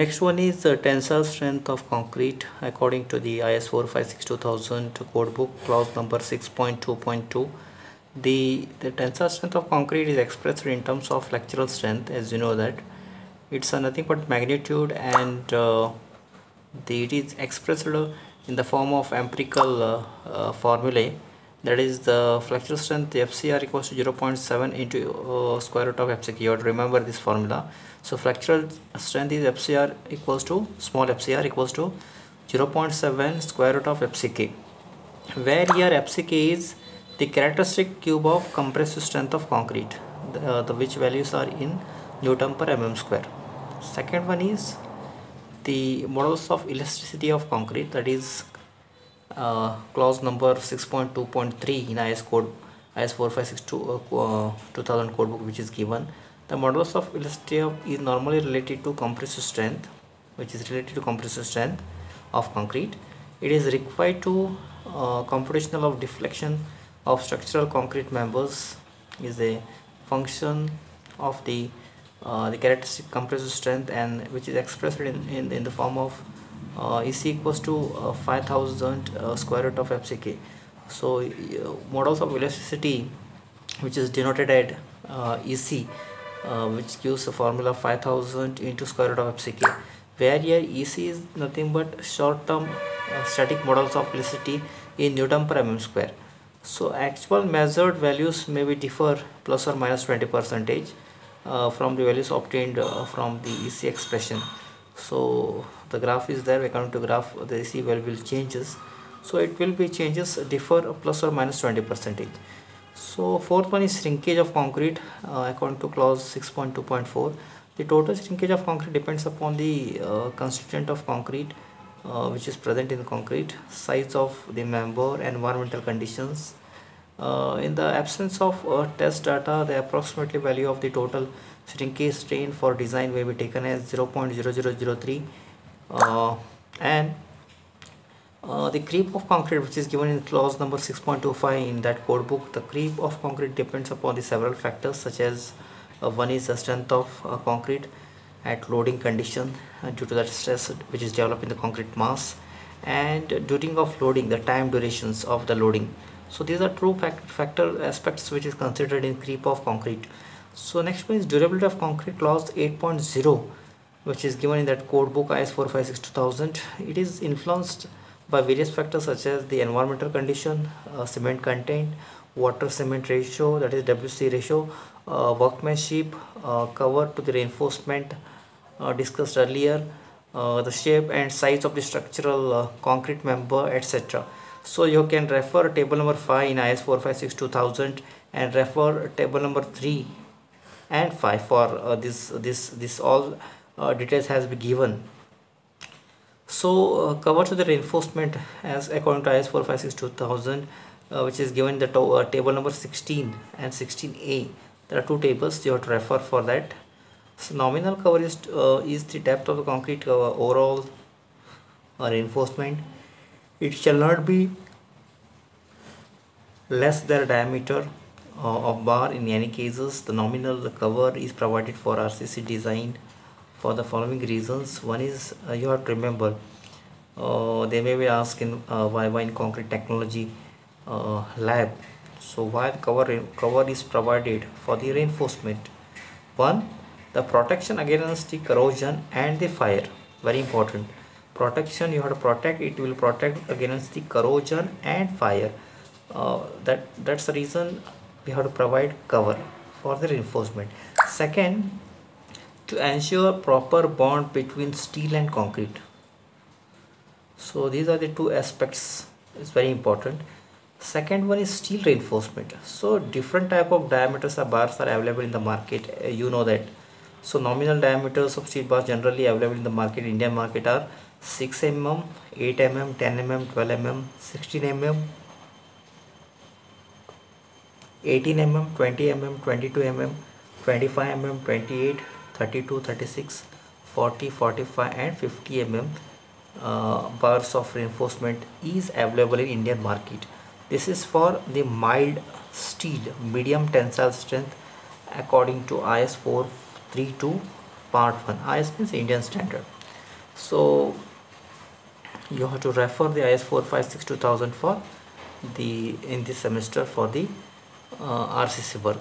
Next one is the tensile strength of concrete according to the IS 456-2000 code book clause number 6.2.2. The tensile strength of concrete is expressed in terms of flexural strength, as you know that it's nothing but magnitude, and it is expressed in the form of empirical formulae. That is the flexural strength FCR equals to 0.7 into square root of FCK. You have to remember this formula. So flexural strength is FCR equals to small FCR equals to 0.7 square root of FCK, where here FCK is the characteristic cube of compressive strength of concrete, the which values are in Newton per mm square. Second one is the models of elasticity of concrete, that is clause number 6.2.3 in IS 456-2000 code book, which is given. The modulus of elasticity is normally related to compressive strength, of concrete. It is required to computational of deflection of structural concrete members is a function of the characteristic compressive strength, and which is expressed in the form of EC equals to 5000 square root of FCK. So models of elasticity, which is denoted at EC, which gives a formula 5000 into square root of FCK, where here EC is nothing but short-term static models of elasticity in Newton per mm square. So actual measured values may be differ plus or minus 20% from the values obtained from the EC expression. So the graph is there. According to graph, the EC value will changes. So it will be changes differ plus or minus 20%. So fourth one is shrinkage of concrete according to clause 6.2.4. The total shrinkage of concrete depends upon the constituent of concrete which is present in the concrete, size of the member, environmental conditions. In the absence of test data, the approximately value of the total shrinkage strain for design may be taken as 0.0003 and the creep of concrete, which is given in clause number 6.25 in that code book. The creep of concrete depends upon the several factors, such as one is the strength of concrete at loading condition due to that stress which is developed in the concrete mass, and during of loading, the time durations of the loading. So these are true factor aspects which is considered in creep of concrete. So next one is durability of concrete, clause 8.0, which is given in that code book IS 456-2000. It is influenced by various factors such as the environmental condition, cement content, water cement ratio, that is WC ratio, workmanship, cover to the reinforcement discussed earlier, the shape and size of the structural concrete member, etc. So you can refer table number 5 in IS 456-2000 and refer table number 3 and 5 for this all details has been given. So cover to the reinforcement as according to IS 456-2000 which is given the table number 16 and 16a. There are two tables, you have to refer for that. So nominal cover is the depth of the concrete overall reinforcement. It shall not be less than diameter of bar in any cases. The nominal cover is provided for RCC design for the following reasons. One is you have to remember, they may be asking why in concrete technology lab, so why the cover is provided for the reinforcement. One, the protection against the corrosion and the fire, very important. Protection, you have to protect, it will protect against the corrosion and fire. That's the reason we have to provide cover for the reinforcement. Second, to ensure proper bond between steel and concrete. So these are the two aspects, it's very important. Second one is steel reinforcement. So different type of diameters of bars are available in the market, you know that. So nominal diameters of steel bars generally available in the market, Indian market, are 6 mm, 8 mm, 10 mm, 12 mm, 16 mm, 18 mm, 20 mm, 22 mm, 25 mm, 28, 32, 36, 40, 45 and 50 mm bars of reinforcement is available in Indian market. This is for the mild steel, medium tensile strength according to IS 432 part 1. IS means Indian standard. So you have to refer the IS 456 2000 for the in this semester for the RCC work.